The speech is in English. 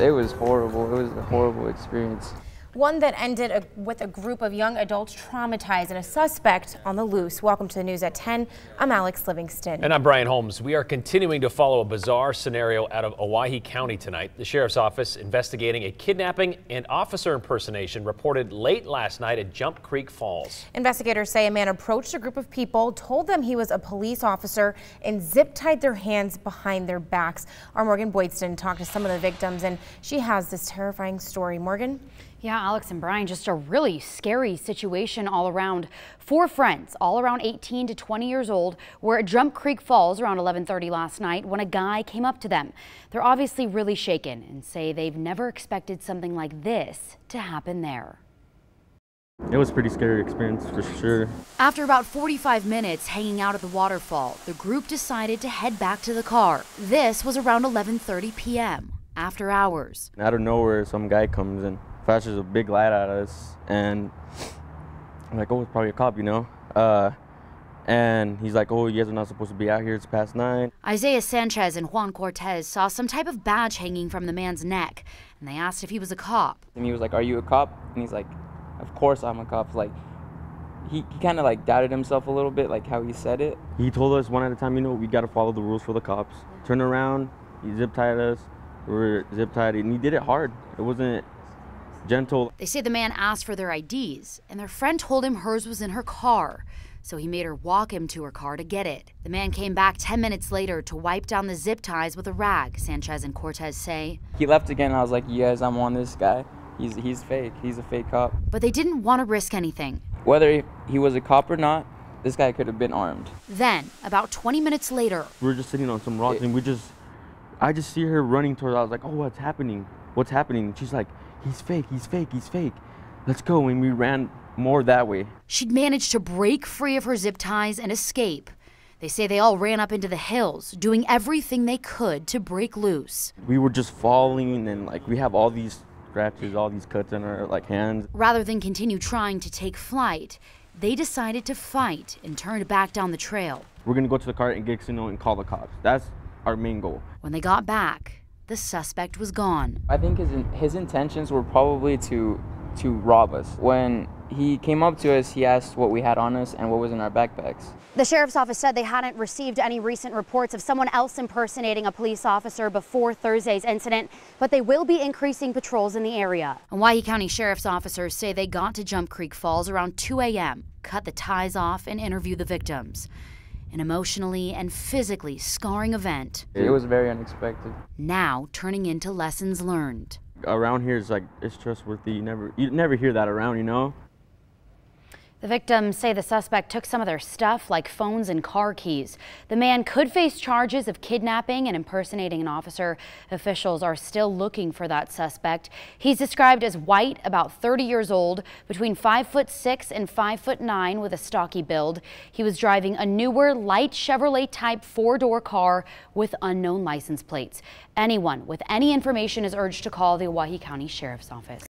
It was horrible. It was a horrible experience. One that ended with a group of young adults traumatized and a suspect on the loose. Welcome to the news at 10. I'm Alex Livingston. And I'm Brian Holmes. We are continuing to follow a bizarre scenario out of Owyhee County tonight. The sheriff's office investigating a kidnapping and officer impersonation reported late last night at Jump Creek Falls. Investigators say a man approached a group of people, told them he was a police officer, and zip-tied their hands behind their backs. Our Morgan Boydston talked to some of the victims, and she has this terrifying story. Morgan? Yeah, Alex and Brian, just a really scary situation all around. 4 friends, all around 18 to 20 years old, were at Jump Creek Falls around 11:30 last night when a guy came up to them. They're obviously really shaken and say they've never expected something like this to happen there. It was a pretty scary experience for sure. After about 45 minutes hanging out at the waterfall, the group decided to head back to the car. This was around 11:30 p.m. after hours. Out of nowhere, some guy comes in, flashes a big light at us, and I'm like, oh, it's probably a cop, you know? And he's like, oh, you guys are not supposed to be out here, it's past 9. Isaiah Sanchez and Juan Cortez saw some type of badge hanging from the man's neck, and they asked if he was a cop. And he was like, are you a cop? And he's like, of course I'm a cop. Like, he kind of like doubted himself a little bit, like how he said it. He told us one at a time, you know, we got to follow the rules for the cops. Turn around, he zip-tied us, we were zip-tied, and he did it hard. It wasn't gentle. They say the man asked for their IDs, and their friend told him hers was in her car. So he made her walk him to her car to get it. The man came back 10 minutes later to wipe down the zip ties with a rag, Sanchez and Cortez say. He left again, and I was like, yes, I'm on this guy. He's fake. He's a fake cop. But they didn't want to risk anything. Whether he was a cop or not, this guy could have been armed. Then, about 20 minutes later, we were just sitting on some rocks, and I just see her running towards us. I was like, oh, what's happening? What's happening? And she's like, he's fake, he's fake, he's fake. Let's go. And we ran more that way. She'd managed to break free of her zip ties and escape. They say they all ran up into the hills, doing everything they could to break loose. We were just falling, and like we have all these scratches, all these cuts in our like hands. Rather than continue trying to take flight, they decided to fight and turned back down the trail. We're gonna go to the car and get Casino and call the cops. That's our main goal. When they got back, the suspect was gone. I think his intentions were probably to rob us. When he came up to us, he asked what we had on us and what was in our backpacks. The sheriff's office said they hadn't received any recent reports of someone else impersonating a police officer before Thursday's incident, but they will be increasing patrols in the area. Owyhee County sheriff's officers say they got to Jump Creek Falls around 2 a.m., cut the ties off, and interviewed the victims. An emotionally and physically scarring event. It was very unexpected. Now turning into lessons learned. Around here is like, it's trustworthy. You never hear that around, you know? The victims say the suspect took some of their stuff, like phones and car keys. The man could face charges of kidnapping and impersonating an officer. Officials are still looking for that suspect. He's described as white, about 30 years old, between 5'6" and 5'9", with a stocky build. He was driving a newer, light Chevrolet type 4-door car with unknown license plates. Anyone with any information is urged to call the Owyhee County Sheriff's Office.